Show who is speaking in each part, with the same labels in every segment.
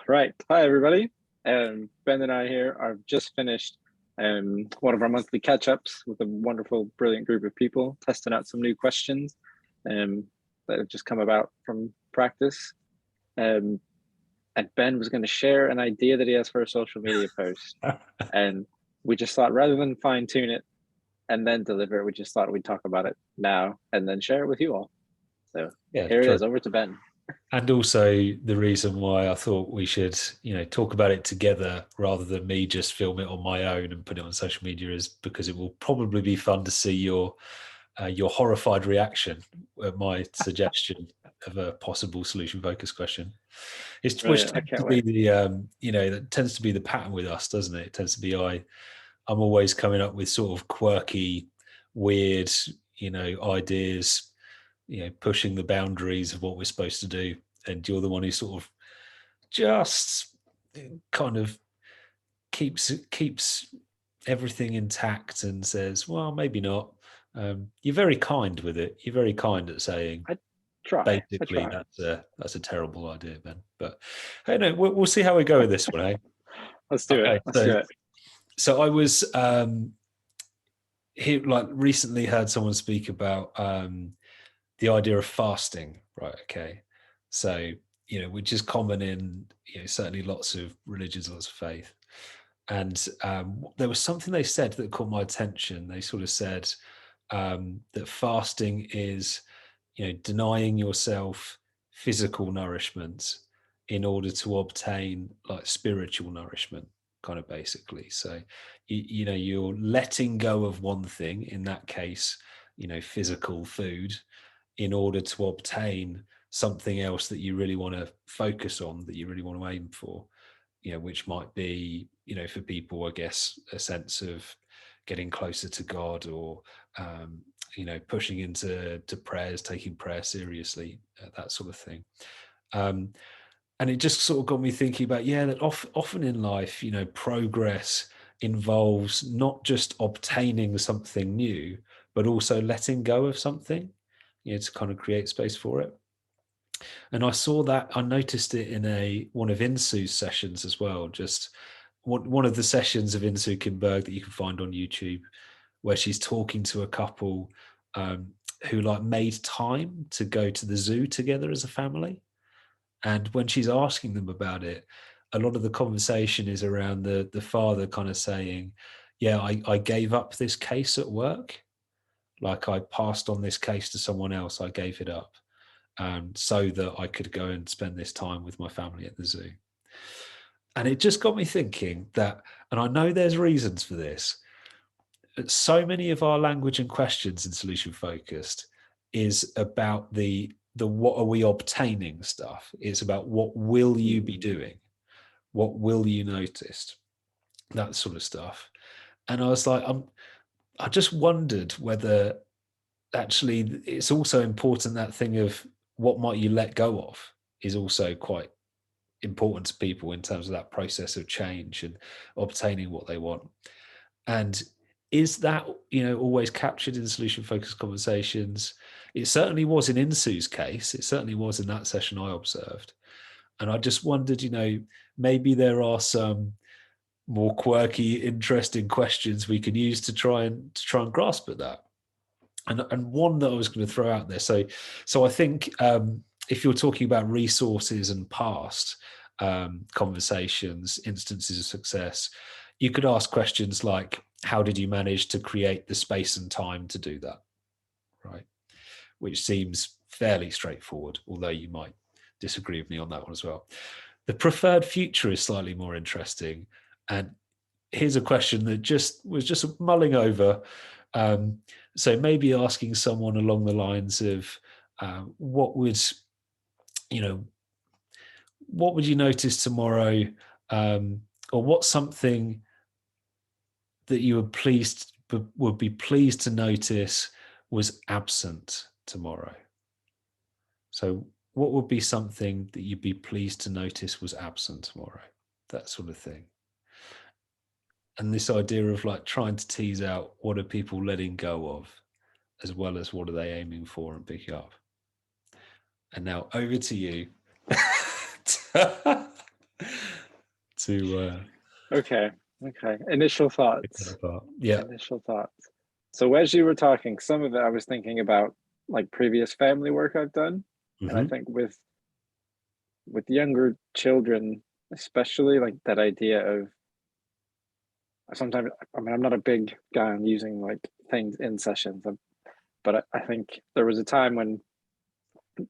Speaker 1: Right. Hi, everybody. Ben and I here are just finished one of our monthly catch-ups with a wonderful, brilliant group of people, testing out some new questions um, that have just come about from practice. Um, and Ben was going to share an idea that he has for a social media post. And we just thought rather than fine-tune it and then deliver it, we just thought we'd talk about it now and then share it with you all. So
Speaker 2: Yeah,
Speaker 1: here it
Speaker 2: true.
Speaker 1: is, over to Ben.
Speaker 2: And also the reason why I thought we should, talk about it together rather than me just film it on my own and put it on social media is because it will probably be fun to see your horrified reaction at my suggestion of a possible solution focused question. It's which
Speaker 1: Brilliant. I
Speaker 2: tends
Speaker 1: can't
Speaker 2: to be
Speaker 1: wait.
Speaker 2: that tends to be the pattern with us, doesn't it? It tends to be I'm always coming up with sort of quirky, weird, ideas, pushing the boundaries of what we're supposed to do. And you're the one who sort of just kind of keeps everything intact and says, well, maybe not. You're very kind with it. You're very kind at saying,
Speaker 1: I try. I
Speaker 2: basically,
Speaker 1: try.
Speaker 2: that's a terrible idea, Ben. But hey, no, we'll see how we go with this one. Eh?
Speaker 1: Let's do it.
Speaker 2: Okay,
Speaker 1: Let's
Speaker 2: so
Speaker 1: do it.
Speaker 2: so I was recently heard someone speak about the idea of fasting, right? Okay, so which is common in certainly lots of religions, lots of faith, and there was something they said that caught my attention. They sort of said that fasting is denying yourself physical nourishment in order to obtain like spiritual nourishment, kind of basically. So you're letting go of one thing, in that case physical food, in order to obtain something else that you really want to focus on, that you really want to aim for, which might be, for people, I guess, a sense of getting closer to God, or pushing into prayers, taking prayer seriously, that sort of thing. And it just sort of got me thinking about, that often in life, progress involves not just obtaining something new, but also letting go of something, to kind of create space for it. And I noticed it in one of Insu's sessions as well. Just one of the sessions of Insu Kim Berg that you can find on YouTube, where she's talking to a couple who like made time to go to the zoo together as a family. And when she's asking them about it, a lot of the conversation is around the father kind of saying, yeah, I gave up this case at work. Like, I passed on this case to someone else. I gave it up so that I could go and spend this time with my family at the zoo. And it just got me thinking that, and I know there's reasons for this, so many of our language and questions in solution focused is about the what are we obtaining stuff. It's about what will you be doing, what will you notice, that sort of stuff. And I was like, I just wondered whether actually it's also important, that thing of what might you let go of is also quite important to people in terms of that process of change and obtaining what they want. And is that always captured in solution focused conversations? It certainly was in Insu's case. It certainly was in that session I observed. And I just wondered, maybe there are some more quirky, interesting questions we can use to try and grasp at that. And one that I was going to throw out there. So I think if you're talking about resources and past conversations, instances of success, you could ask questions like, how did you manage to create the space and time to do that? Right. Which seems fairly straightforward, although you might disagree with me on that one as well. The preferred future is slightly more interesting. And here's a question that was just mulling over. So maybe asking someone along the lines of, what would you notice tomorrow, or what's something that you would be pleased to notice was absent tomorrow? So what would be something that you'd be pleased to notice was absent tomorrow? That sort of thing. And this idea of like trying to tease out, what are people letting go of, as well as what are they aiming for and picking up. And now over to you to
Speaker 1: Okay. Initial
Speaker 2: pick that
Speaker 1: thoughts.
Speaker 2: apart. Yeah.
Speaker 1: Initial thoughts. So as you were talking, some of it I was thinking about like previous family work I've done. And I
Speaker 2: Hmm.
Speaker 1: think with younger children, especially like that idea of sometimes, I mean, I'm not a big guy on using like things in sessions, but I think there was a time when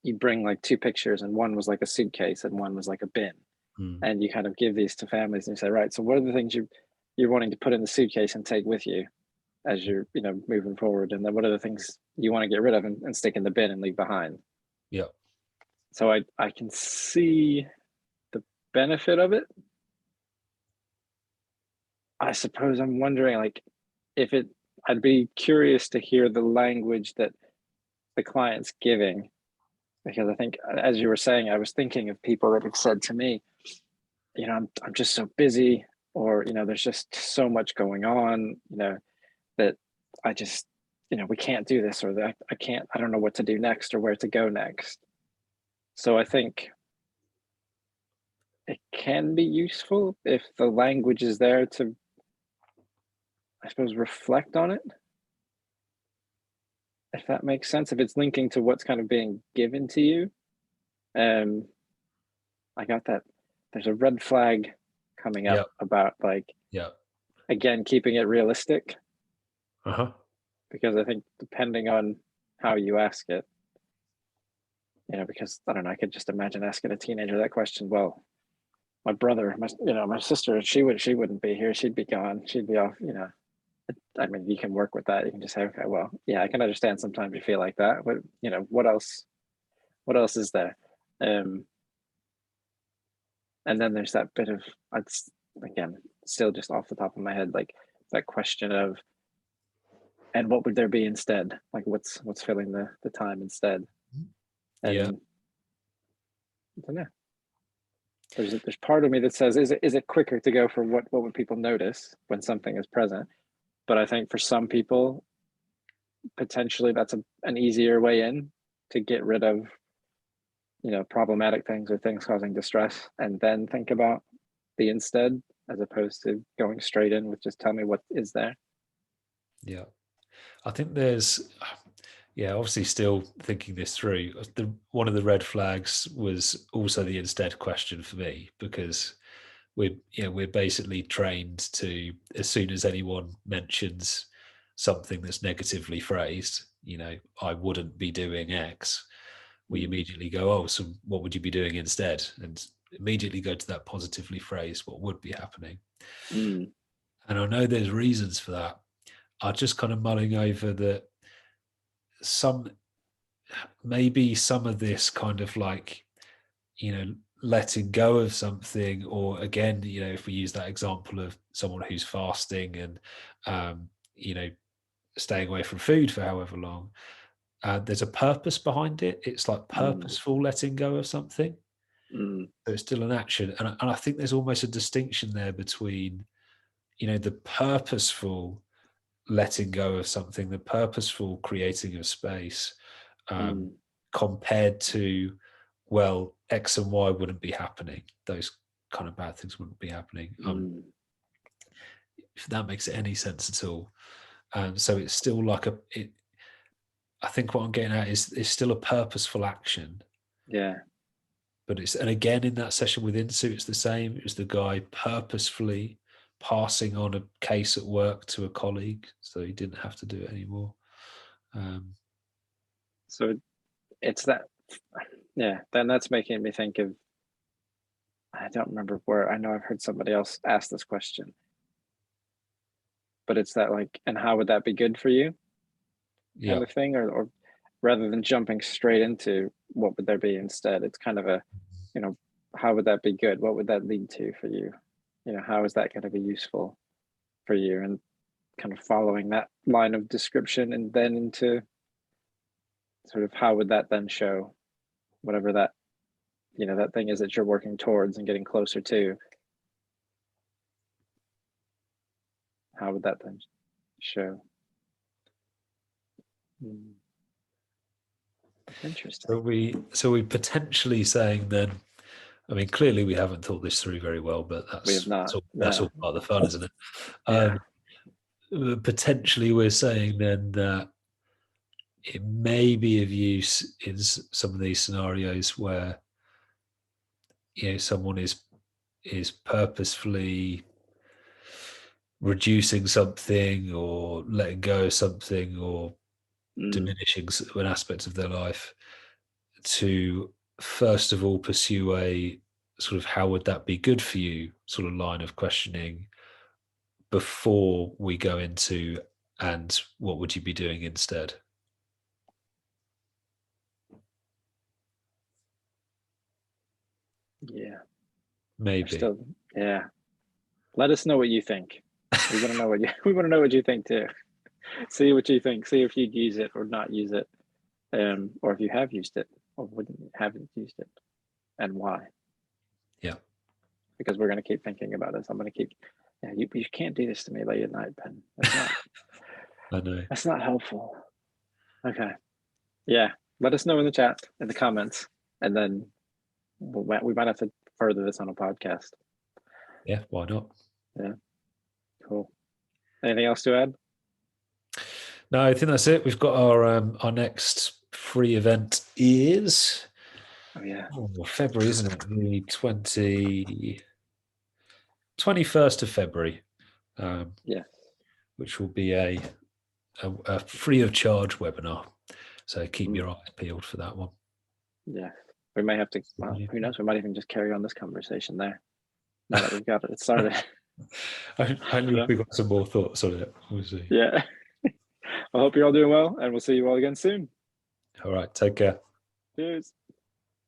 Speaker 1: you bring like two pictures and one was like a suitcase and one was like a bin.
Speaker 2: Mm.
Speaker 1: And you kind of give these to families and you say, right, so what are the things you're wanting to put in the suitcase and take with you as you're, moving forward? And then what are the things you want to get rid of and stick in the bin and leave behind?
Speaker 2: Yeah.
Speaker 1: So I can see the benefit of it. I suppose I'm wondering like if it I'd be curious to hear the language that the client's giving, because I think as you were saying, I was thinking of people that have said to me, I'm just so busy, or there's just so much going on, that I just, we can't do this, or that I don't know what to do next or where to go next. So I think it can be useful if the language is there to, I suppose, reflect on it, if that makes sense. If it's linking to what's kind of being given to you. Um, I got that. There's a red flag coming up
Speaker 2: Yeah.
Speaker 1: about like,
Speaker 2: Yeah.
Speaker 1: again, keeping it realistic,
Speaker 2: Uh-huh.
Speaker 1: because I think depending on how you ask it, because I don't know, I could just imagine asking a teenager that question. Well, my brother, my sister, she wouldn't be here. She'd be gone. She'd be off. I mean, you can work with that. You can just say, okay, well, yeah, I can understand sometimes you feel like that, but what else? What else is there? Um, and then there's that bit of, it's again still just off the top of my head, like that question of, and what would there be instead? Like what's filling the time instead?
Speaker 2: Yeah.
Speaker 1: And I don't know. There's part of me that says, is it quicker to go for what would people notice when something is present? But I think for some people, potentially that's an easier way in to get rid of problematic things or things causing distress, and then think about the instead, as opposed to going straight in with just tell me what is there.
Speaker 2: Yeah. I think there's, yeah, obviously still thinking this through. One of the red flags was also the instead question for me, because we're basically trained to, as soon as anyone mentions something that's negatively phrased, I wouldn't be doing X, we
Speaker 1: Mm.
Speaker 2: immediately go, oh, so what would you be doing instead? And immediately go to that positively phrased, what would be happening.
Speaker 1: Mm.
Speaker 2: And I know there's reasons for that. I just kind of mulling over that some maybe some of this kind of like, letting go of something, or again, if we use that example of someone who's fasting and, um, you know, staying away from food for however long, there's a purpose behind it. It's like
Speaker 1: Mm.
Speaker 2: purposeful letting go of something.
Speaker 1: Mm.
Speaker 2: So it's still an action. And I think there's almost a distinction there between, the purposeful letting go of something, the purposeful creating of space, um,
Speaker 1: Mm.
Speaker 2: compared to, well, X and Y wouldn't be happening. Those kind of bad things wouldn't be happening.
Speaker 1: Mm.
Speaker 2: If that makes any sense at all. So it's still like I think what I'm getting at is it's still a purposeful action,
Speaker 1: Yeah.
Speaker 2: but and again, in that session with Insu, it's the same. It was the guy purposefully passing on a case at work to a colleague so he didn't have to do it anymore.
Speaker 1: So it's that. Yeah. Then that's making me think of. I don't remember where. I know I've heard somebody else ask this question, but it's that like, and how would that be good for you, kind
Speaker 2: Yeah.
Speaker 1: of thing, or rather than jumping straight into what would there be instead, it's kind of a, you know, how would that be good? What would that lead to for you? How is that going to be useful for you? And kind of following that line of description and then into sort of how would that then show whatever that, that thing is that you're working towards and getting closer to, how would that then show? Mm, that's interesting.
Speaker 2: So we potentially saying then, I mean, clearly we haven't thought this through very well, but
Speaker 1: We have not.
Speaker 2: that's all part of the fun, isn't it?
Speaker 1: Yeah.
Speaker 2: Potentially, we're saying then that it may be of use in some of these scenarios where someone is purposefully reducing something or letting go of something or diminishing an aspect of their life to first of all pursue a sort of how would that be good for you sort of line of questioning before we go into and what would you be doing instead?
Speaker 1: Yeah.
Speaker 2: Maybe.
Speaker 1: Yeah. Let us know what you think. We want to know what you think too. See what you think. See if you'd use it or not use it, or if you have used it or haven't used it, and why.
Speaker 2: Yeah.
Speaker 1: Because we're gonna keep thinking about this. I'm gonna keep. Yeah, you can't do this to me late at night, Ben. That's not.
Speaker 2: I know.
Speaker 1: That's not helpful. Okay. Yeah. Let us know in the chat, in the comments, and then we might have to further this on a podcast.
Speaker 2: Yeah, why not?
Speaker 1: Yeah. Cool. Anything else to add?
Speaker 2: No, I think that's it. We've got our next free event is February, isn't it? The 21st of February. Which will be a free of charge webinar. So keep your eyes peeled for that one.
Speaker 1: Yeah. We may have to, well, who knows, we might even just carry on this conversation there. Now that we've got it started.
Speaker 2: I think we've got some more thoughts on it. We'll see.
Speaker 1: Yeah. I hope you're all doing well, and we'll see you all again soon.
Speaker 2: All right. Take care.
Speaker 1: Cheers.